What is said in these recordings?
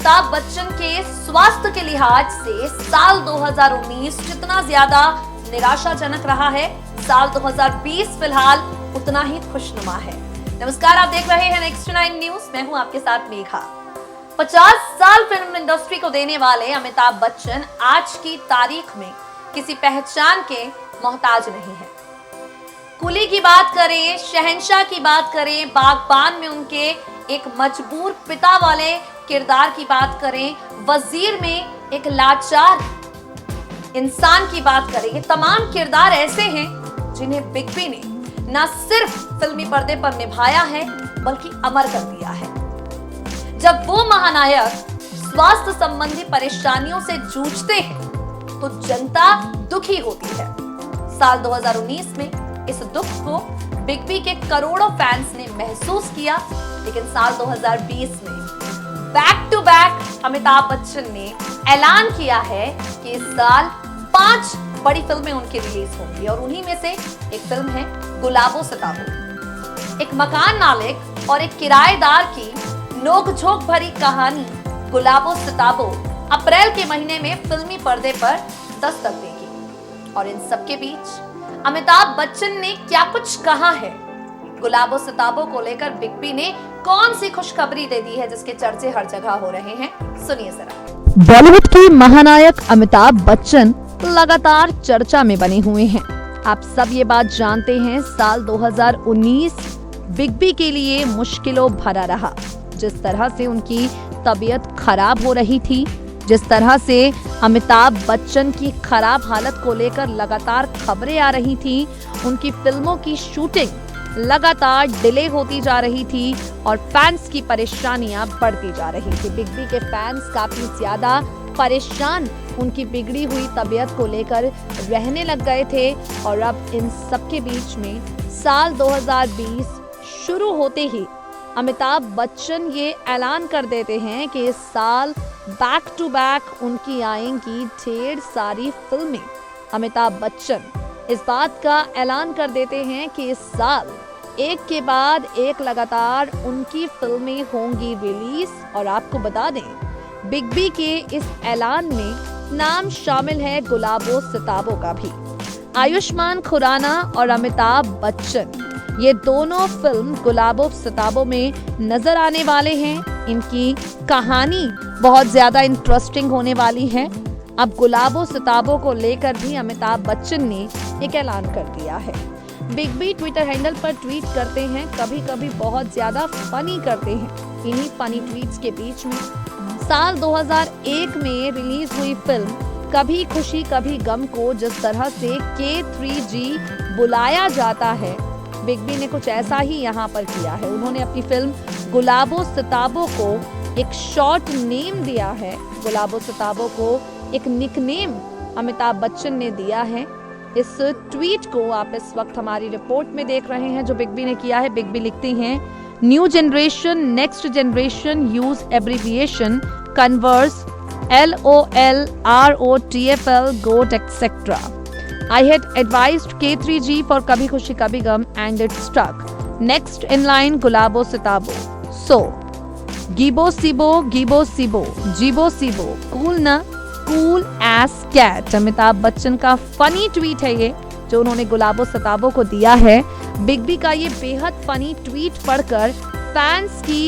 अमिताभ बच्चन के स्वास्थ्य के लिहाज से साल 2019 जितना ज्यादा निराशाजनक रहा है, साल 2020 फिलहाल उतना ही खुशनुमा है। नमस्कार, आप देख रहे हैं नेक्स्ट 9 न्यूज। मैं हूं आपके साथ मेघा। 50 साल फिल्म इंडस्ट्री को देने वाले अमिताभ बच्चन आज की तारीख में किसी पहचान के मोहताज नहीं है। कुली की बात करें, शहंशाह की बात करें, बागबान में उनके एक मजबूर पिता वाले किरदार की बात करें, वजीर में एक लाचार इंसान की बात करें, ये तमाम किरदार ऐसे हैं जिन्हें बिग बी ने न सिर्फ फिल्मी पर्दे पर निभाया है बल्कि अमर कर दिया है। जब वो महानायक स्वास्थ्य संबंधी परेशानियों से जूझते हैं तो जनता दुखी होती है। साल 2019 में इस दुख को बिग बी के करोड़ों फैंस ने महसूस किया, लेकिन साल 2020 में back to back Amitabh Bachchan ने ऐलान किया है कि इस साल 5 बड़ी फिल्में उनकी रिलीज होंगी और उन्हीं में से एक फिल्म है गुलाबो सिताबो। एक मकान मालिक और एक किराएदार की नोकझोंक भरी कहानी गुलाबो सिताबो अप्रैल के महीने में फिल्मी पर्दे पर दस्तक देगी। और इन सबके बीच अमिताभ बच्चन ने क्या कुछ कहा है, गुलाबो सिताबो को लेकर बिग बी ने कौन सी खुशखबरी दे दी है जिसके चर्चे हर जगह हो रहे हैं, सुनिए जरा। बॉलीवुड के महानायक अमिताभ बच्चन लगातार चर्चा में बने हुए हैं। आप सब ये बात जानते हैं, साल 2019 बिग बी के लिए मुश्किलों भरा रहा। जिस तरह से उनकी तबीयत खराब हो रही थी, जिस तरह से अमिताभ बच्चन की खराब हालत को लेकर लगातार खबरें आ रही थी, उनकी फिल्मों की शूटिंग लगातार डिले होती जा रही थी और फैंस की परेशानियां बढ़ती जा रही थी। बिग बी के फैंस काफी ज्यादा परेशान उनकी बिगड़ी हुई तबीयत को लेकर रहने लग गए थे। और अब इन सबके बीच में साल 2020 शुरू होते ही अमिताभ बच्चन ये ऐलान कर देते हैं कि इस साल बैक टू बैक उनकी आएंगी ढेर सारी फिल्में। अमिताभ बच्चन इस बात का ऐलान कर देते हैं कि इस साल एक के बाद एक लगातार उनकी फिल्में होंगी रिलीज। और आपको बता दें, बिग बी के इस ऐलान में नाम शामिल है गुलाबो सिताबो का भी। आयुष्मान खुराना और अमिताभ बच्चन ये दोनों फिल्म गुलाबो सिताबो में नजर आने वाले हैं। इनकी कहानी बहुत ज्यादा इंटरेस्टिंग होने वाली है। अब गुलाबो सिताबो को लेकर भी अमिताभ बच्चन ने एक ऐलान कर दिया है। बिग बी ट्विटर हैंडल पर ट्वीट करते हैं, कभी कभी बहुत ज्यादा फनी करते हैं। इन्हीं फनी ट्वीट्स के बीच में साल 2001 में रिलीज हुई फिल्म कभी खुशी कभी गम को जिस तरह से K3G बुलाया जाता है, बिग बी ने कुछ ऐसा ही यहाँ पर किया है। उन्होंने अपनी फिल्म गुलाबो सिताबो को एक शॉर्ट नेम दिया है। गुलाबो सिताबो को एक निकनेम अमिताभ बच्चन ने दिया है। इस ट्वीट को आप इस वक्त हमारी रिपोर्ट में देख रहे हैं जो बिग बी ने किया है। बिग बी लिखते हैं, new generation next generation use abbreviation converse LOL ROTFL GOAT etc. I had advised K3G for Kabhi Khushi Kabhi Gum and it stuck. Next in line Gulabo Sitabo. So, Gibo Sibo, Jibo Sibo. Cool na? Cool as cat. Amitabh Bachchan का funny tweet है ये जो उन्होंने गुलाबो सिताबो को दिया है। Big B का ये बेहद फनी ट्वीट पढ़कर फैंस की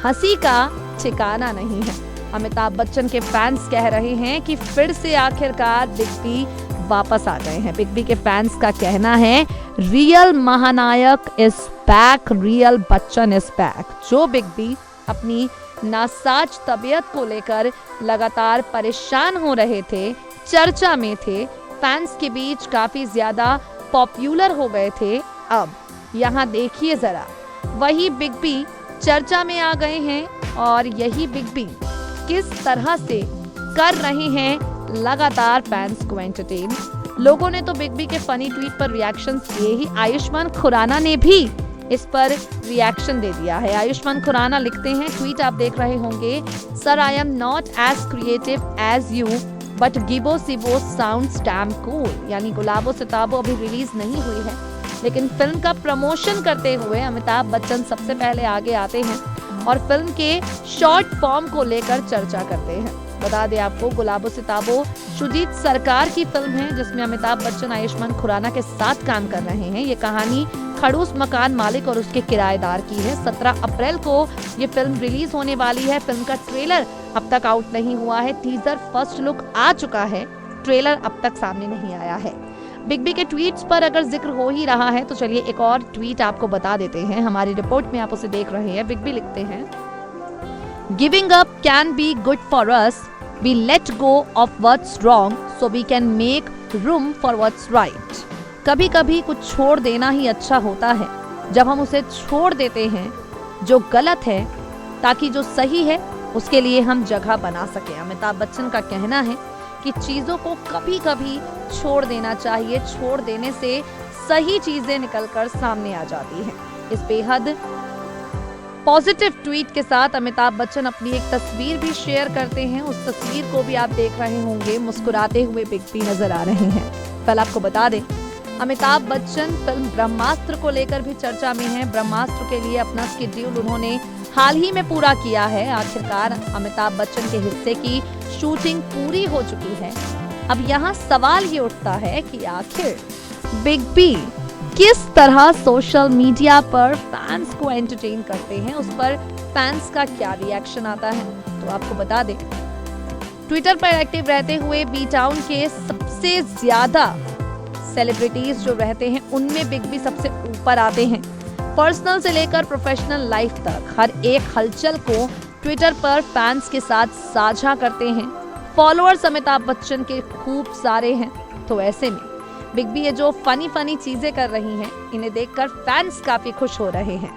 हंसी का ठिकाना नहीं है। अमिताभ बच्चन के फैंस कह रहे हैं कि फिर से आखिरकार बिग बी वापस आ गए हैं। बिग बी के फैंस का कहना है, रियल महानायक is back, real Bachchan is back. जो बिग बी अपनी नासाज तबीयत को लेकर लगातार परेशान हो रहे थे, चर्चा में थे, फैंस के बीच काफी ज्यादा पॉपुलर हो गए थे, अब यहाँ देखिए जरा वही बिग बी चर्चा में आ गए हैं। और यही बिग बी किस तरह से कर रहे हैं लगातार फैंस को एंटरटेन। लोगों ने तो बिग बी के फनी ट्वीट पर रिएक्शंस किए ही। आयुष्मान खुराना ने भी इस पर रिएक्शन दे दिया है। आयुष्मान खुराना लिखते हैं, ट्वीट आप देख रहे होंगे, sir I am not as creative as you but गिबो सिबो साउंड्स डैम कूल। यानी गुलाबो सिताबो अभी रिलीज नहीं हुई है, लेकिन फिल्म का प्रमोशन करते हुए अमिताभ बच्चन सबसे पहले आगे आते हैं और फिल्म के शॉर्ट फॉर्म को लेकर चर्चा करते हैं। बता दें आपको, गुलाबो सिताबो सुजीत सरकार की फिल्म है जिसमें अमिताभ बच्चन आयुष्मान खुराना के साथ काम कर रहे हैं। ये कहानी खड़ूस मकान मालिक और उसके किराएदार की है। 17 अप्रैल को ये फिल्म रिलीज होने वाली है। फिल्म का ट्रेलर अब तक आउट नहीं हुआ है। टीजर फर्स्ट लुक आ चुका है, ट्रेलर अब तक सामने नहीं आया है। बिग बी के ट्वीट्स पर अगर जिक्र हो ही रहा है तो चलिए एक और ट्वीट आपको बता देते हैं। हमारी रिपोर्ट में आप उसे देख रहे हैं। बिग बी लिखते हैं, giving up can be good for us, we let go of what's wrong so we can make room for what's right. कभी कभी कुछ छोड़ देना ही अच्छा होता है, जब हम उसे छोड़ देते हैं जो गलत है, ताकि जो सही है उसके लिए हम जगह बना सके। अमिताभ बच्चन का कहना है कि चीजों को कभी कभी छोड़ देना चाहिए, छोड़ देने से सही चीजें निकलकर सामने आ जाती हैं। इस बेहद पॉजिटिव ट्वीट के साथ अमिताभ बच्चन अपनी एक तस्वीर भी शेयर करते हैं। उस तस्वीर को भी आप देख रहे होंगे, मुस्कुराते हुए बिग बी नजर आ रहे हैं। कल आपको बता दें, अमिताभ बच्चन फिल्म ब्रह्मास्त्र को लेकर भी चर्चा में हैं। ब्रह्मास्त्र के लिए अपना शेड्यूल उन्होंने हाल ही में पूरा किया है। आखिरकार अमिताभ बच्चन के हिस्से की शूटिंग पूरी हो चुकी है। अब यहाँ सवाल ये उठता है कि आखिर बिग बी किस तरह सोशल मीडिया पर फैंस को एंटरटेन करते हैं, उस पर फैंस का क्या रिएक्शन आता है। तो आपको बता दें, ट्विटर पर एक्टिव रहते हुए बी टाउन के सबसे ज्यादा सेलिब्रिटीज जो रहते हैं उनमें बिग बी सबसे ऊपर आते हैं। पर्सनल से लेकर प्रोफेशनल लाइफ तक हर एक हलचल को ट्विटर पर फैंस के साथ साझा करते हैं। फॉलोअर्स अमिताभ बच्चन के खूब सारे हैं, तो ऐसे में बिग बी ये जो फनी चीजें कर रही हैं, इन्हें देखकर फैंस काफी खुश हो रहे हैं।